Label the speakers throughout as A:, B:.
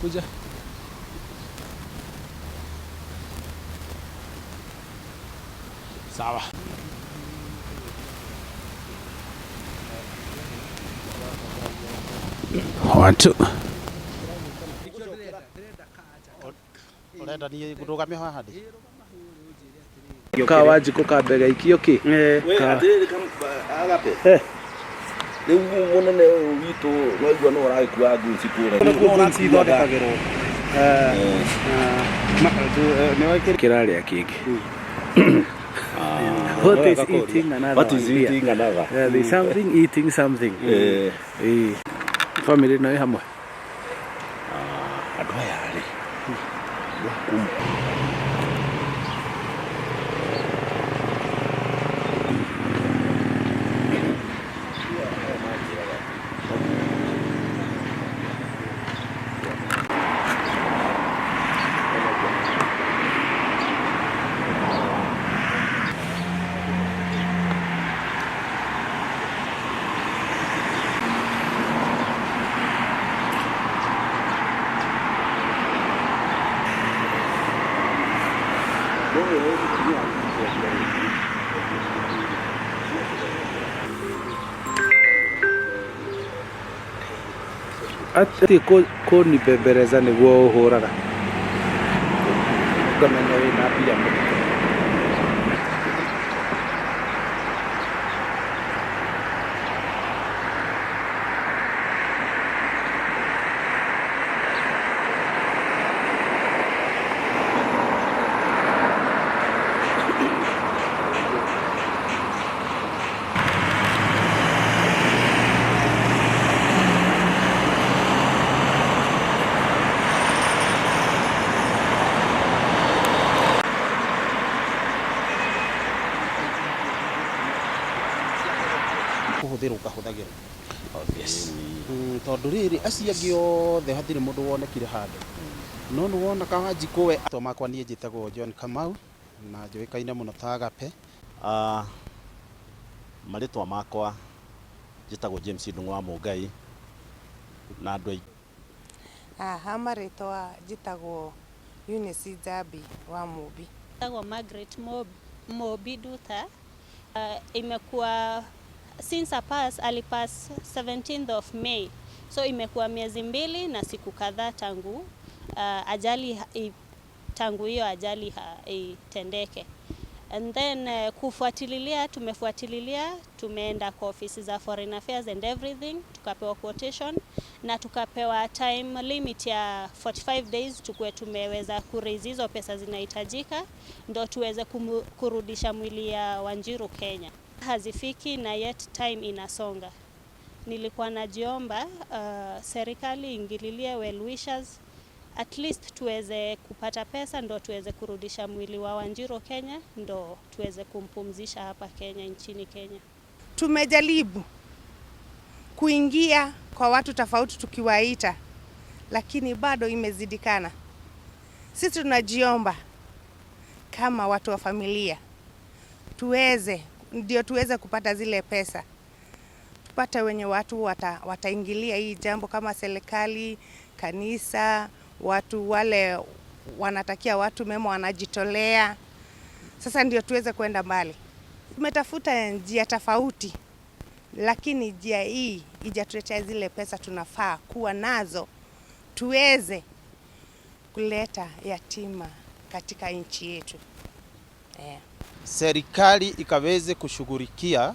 A: kuja. Sawa. Watu.
B: Orenda ni gurugamia haha ndi.
A: Ka wajiko ka mbega ikio ki.
C: We atiri agape. Riu munene witu no igua no aragikua nguci kure.
B: No ithondekagirwo.
A: Ni wakiri kiraria kingi.
C: What is eating another? What is eating another?
A: Yeah, there's something eating something. Family no hamwe.
C: Andũ aya rĩ.
A: Ati ko ni bebereza niguo uhuraga ukamenya wina mbia
B: kuhuthiru kahuthagirwo. Yes. Tondu riri aciangi othe hathire mundu wonekire handu. No nu wona ka wajiko we to makwa nie njitagwo John Kamau na njuikaine muno ta Agape.
D: Maritwa makwa njitagwo James Ndung'u wa Mungai na andu ai.
E: Maritwa njitagwo Eunice Jabi wa Mubi.
F: Njitagwo Margaret Mobi Duta. Imekuwa since alipass 17th of May, so imekuwa miezi 2 na siku kadhaa tangu tangu hiyo ajali itendeke. And then tumefuatililia, tumeenda kwa ofisi za Foreign Affairs and everything, tukapewa quotation na tukapewa time limit ya 45 days tukue tumeweza kuraise hizo pesa zinahitajika ndo tuweze kurudisha mwili ya Wanjiru Kenya. Hazifiki na yet time inasonga. Nilikuwa najiomba serikali ingililie well wishers, at least tuweze kupata pesa ndo tuweze kurudisha mwili wa Wanjiru Kenya ndo tuweze kumpumzisha hapa Kenya, nchini Kenya.
E: Tumejaribu kuingia kwa watu tofauti tukiwaita, lakini bado imezidikana. Sisi tunajiomba kama watu wa familia tuweze kupata zile pesa. Tupate wenye watu wataingilia hii jambo kama serikali, kanisa, watu wale wanatakia watu mema wanajitolea. Sasa ndio tuweze kwenda mbali. Tumetafuta njia tofauti, lakini njia hii ijatuletea zile pesa tunafaa kuwa nazo tuweze kuleta yatima katika nchi yetu.
B: Serikali ikaweze kushughulikia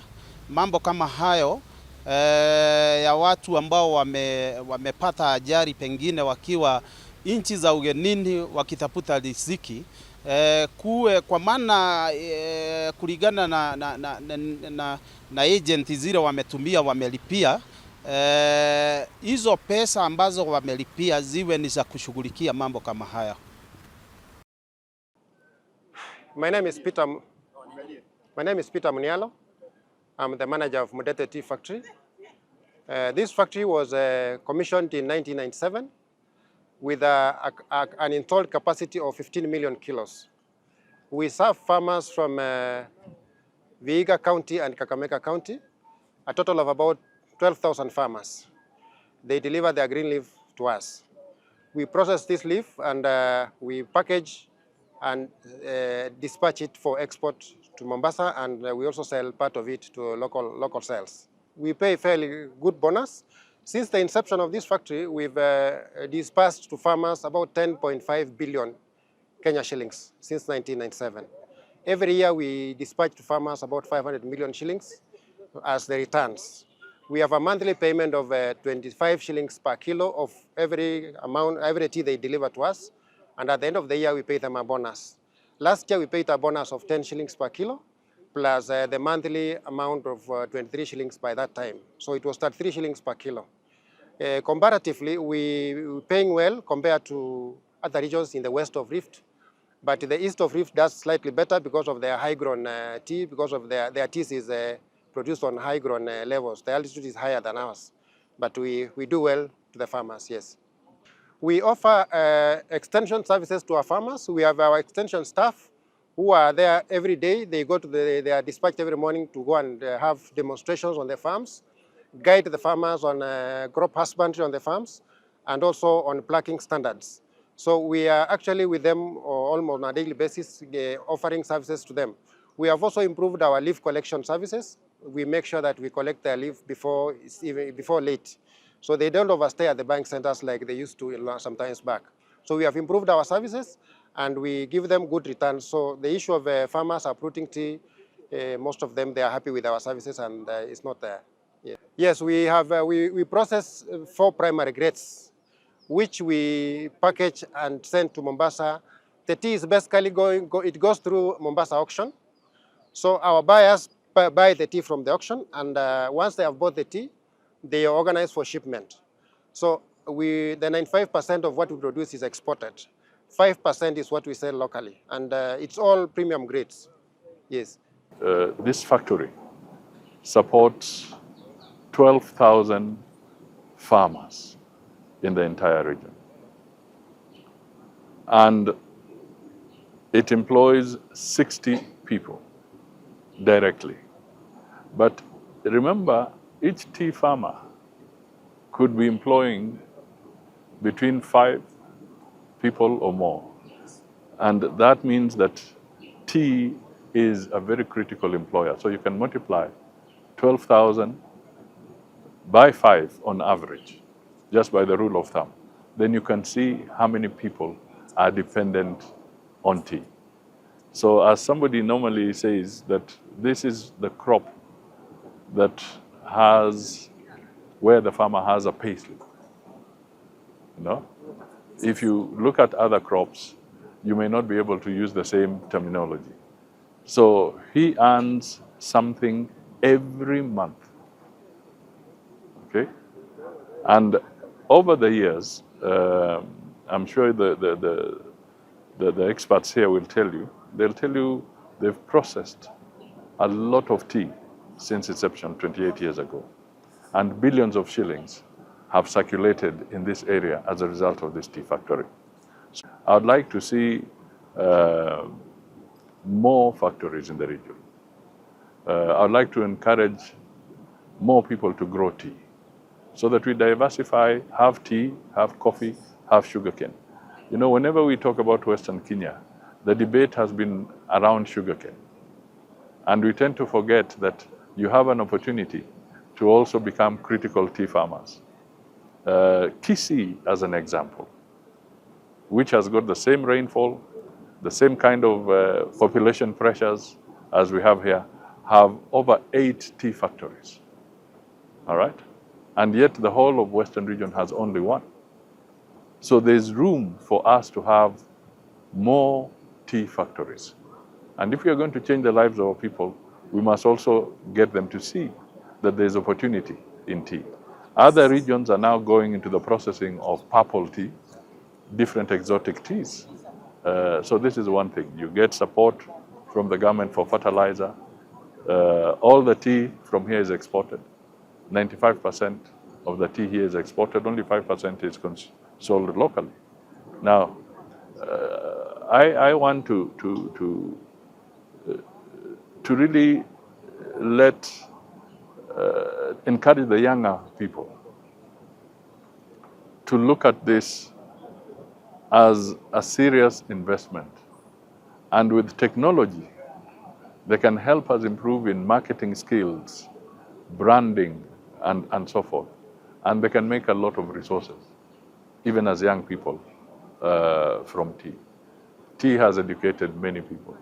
B: mambo kama hayo ya watu ambao wamepata ajali pengine wakiwa nchi za ugenini wakitafuta riziki, kuwe kwa maana kulingana na agent zile wametumia wamelipia, hizo pesa ambazo wamelipia ziwe ni za kushughulikia mambo kama haya.
G: My name is Peter Munialo. I'm the manager of Mudete Tea Factory. This factory was commissioned in 1997 with an installed capacity of 15 million kilos. We serve farmers from Vihiga County and Kakamega County, a total of about 12,000 farmers. They deliver their green leaf to us. We process this leaf and we package and dispatch it for export to Mombasa, and we also sell part of it to local sales. We pay fairly good bonus. Since the inception of this factory, we've dispersed to farmers about 10.5 billion Kenya shillings since 1997. Every year we dispatch to farmers about 500 million shillings as the returns. We have a monthly payment of 25 shillings per kilo of every tea they deliver to us. And at the end of the year, we pay them a bonus. Last year, we paid a bonus of 10 shillings per kilo, plus the monthly amount of 23 shillings by that time. So it was 33 shillings per kilo. Comparatively, we're paying well compared to other regions in the west of Rift. But the east of Rift does slightly better because of their high-grown tea, because of their tea is produced on high-grown levels. The altitude is higher than ours. But we do well to the farmers, yes. We offer extension services to our farmers. We have our extension staff who are there every day. They are dispatched every morning to go and have demonstrations on the farms, guide the farmers on crop husbandry on the farms, and also on plucking standards. So we are actually with them almost on a daily basis, offering services to them. We have also improved our leaf collection services. We make sure that we collect their leaf before late, so they don't overstay at the buying centers like they used to sometimes back. So we have improved our services, and we give them good returns. So the issue of farmers uprooting tea, most of them, they are happy with our services, and it's not there. Yeah. Yes, we have. We process 4 primary grades, which we package and send to Mombasa. The tea is basically it goes through Mombasa auction. So our buyers buy the tea from the auction, and once they have bought the tea, they organize for shipment. So the 95% of what we produce is exported. 5% is what we sell locally, and it's all premium grades. Yes.
H: This factory supports 12,000 farmers in the entire region. And it employs 60 people directly. But remember, each tea farmer could be employing between 5 people or more. And that means that tea is a very critical employer. So you can multiply 12,000 by 5 on average, just by the rule of thumb. Then you can see how many people are dependent on tea. So as somebody normally says, that this is the crop that has, where the farmer has a payslip. You know? If you look at other crops, you may not be able to use the same terminology. So he earns something every month. Okay? And over the years, I'm sure the experts here will tell you, they'll tell you they've processed a lot of tea since inception 28 years ago. And billions of shillings have circulated in this area as a result of this tea factory. So I would like to see more factories in the region. I would like to encourage more people to grow tea so that we diversify, have tea, have coffee, have sugarcane. You know, whenever we talk about Western Kenya, the debate has been around sugarcane. And we tend to forget that you have an opportunity to also become critical tea farmers. Kisii, as an example, which has got the same rainfall, the same kind of population pressures as we have here, have over 8 tea factories. All right? And yet the whole of Western region has only 1. So there's room for us to have more tea factories. And if we are going to change the lives of our people, we must also get them to see that there's opportunity in tea. Other regions are now going into the processing of purple tea, different exotic teas. So this is one thing. You get support from the government for fertilizer. All the tea from here is exported. 95% of the tea here is exported. Only 5% is sold locally. Now, I want to really encourage the younger people to look at this as a serious investment. And with technology, they can help us improve in marketing skills, branding, and so forth. And they can make a lot of resources, even as young people from tea. Tea has educated many people.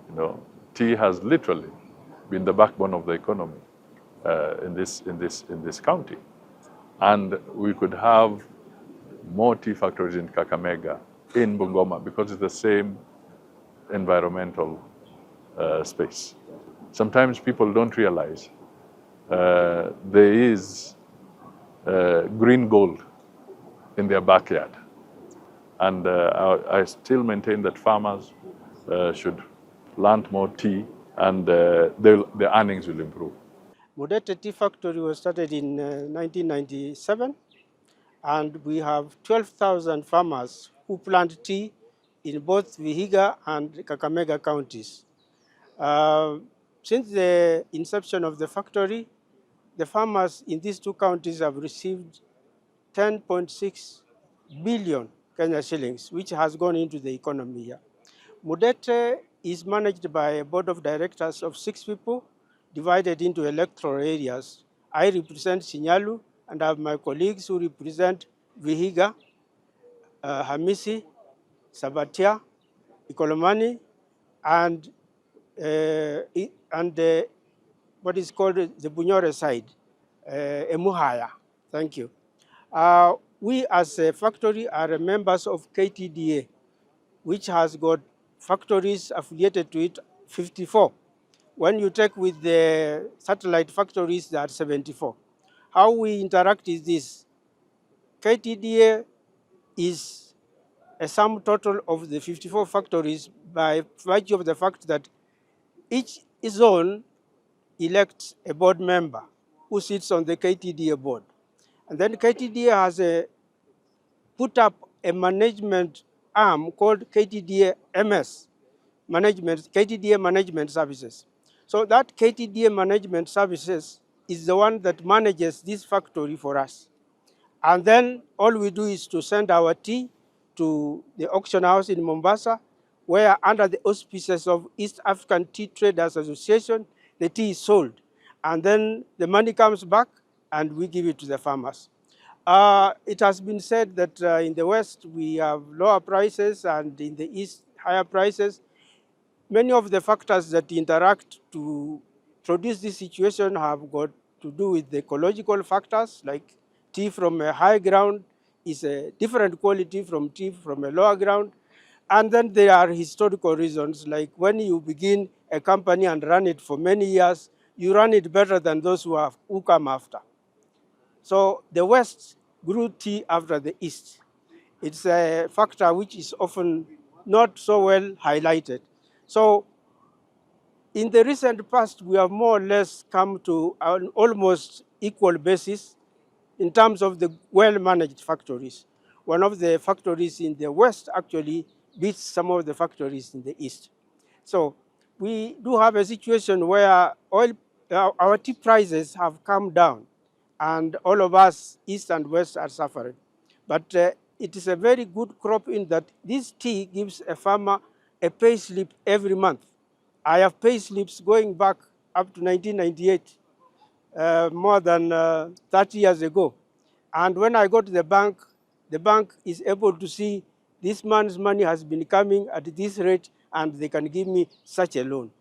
H: You know, tea has literally been the backbone of the economy in this county. And we could have more tea factories in Kakamega, in Bungoma, because it's the same environmental space. Sometimes people don't realize there is green gold in their backyard. And I still maintain that farmers should plant more tea, and the earnings will improve.
I: Mudete Tea Factory was started in 1997, and we have 12,000 farmers who plant tea in both Vihiga and Kakamega counties. Since the inception of the factory, the farmers in these two counties have received 10.6 billion Kenya shillings, which has gone into the economy here. Mudete is managed by a board of directors of 6 people, divided into electoral areas. I represent Sinyalu, and I have my colleagues who represent Vihiga, Hamisi, Sabatia, Ikolomani, and what is called the Bunyore side, Emuhaya. Thank you. We as a factory are members of KTDA, which has got factories affiliated to it, 54. When you take with the satellite factories, there are 74. How we interact is this. KTDA is a sum total of the 54 factories by virtue of the fact that each zone elects a board member who sits on the KTDA board. And then KTDA has put up a management arm called KTDA MS, KTDA Management Services. So that KTDA Management Services is the one that manages this factory for us. And then all we do is to send our tea to the auction house in Mombasa, where under the auspices of East African Tea Traders Association, the tea is sold. And then the money comes back and we give it to the farmers. It has been said that in the West we have lower prices and in the East higher prices. Many of the factors that interact to produce this situation have got to do with the ecological factors, like tea from a high ground is a different quality from tea from a lower ground. And then there are historical reasons, like when you begin a company and run it for many years, you run it better than those who come after. So the West grew tea after the East. It's a factor which is often not so well highlighted. So in the recent past, we have more or less come to an almost equal basis in terms of the well-managed factories. One of the factories in the West actually beats some of the factories in the East. So we do have a situation where our tea prices have come down, and all of us, East and West, are suffering. But it is a very good crop in that this tea gives a farmer a pay slip every month. I have pay slips going back up to 1998, more than 30 years ago. And when I go to the bank is able to see this man's money has been coming at this rate, and they can give me such a loan.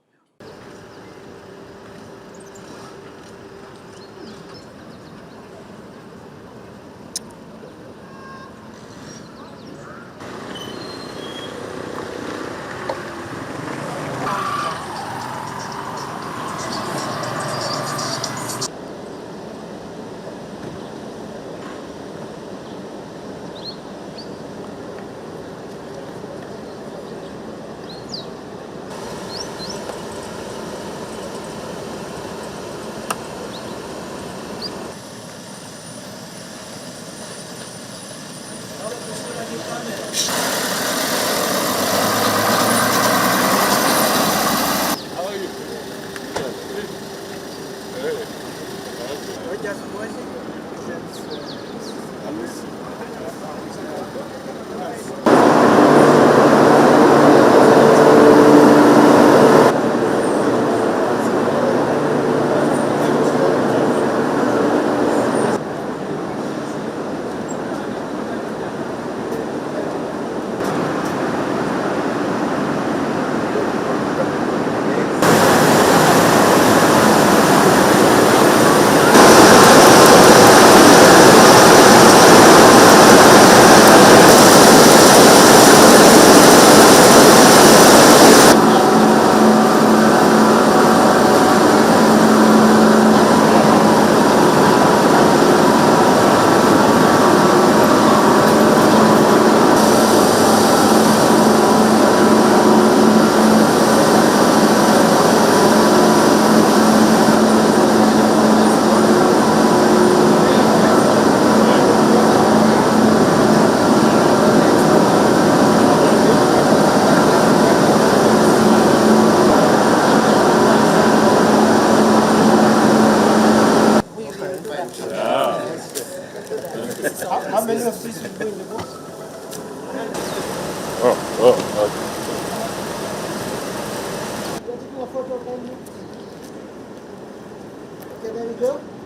I: How many of these will go in the box?
H: Okay.
I: Taking a photo, can you? Okay, there we go.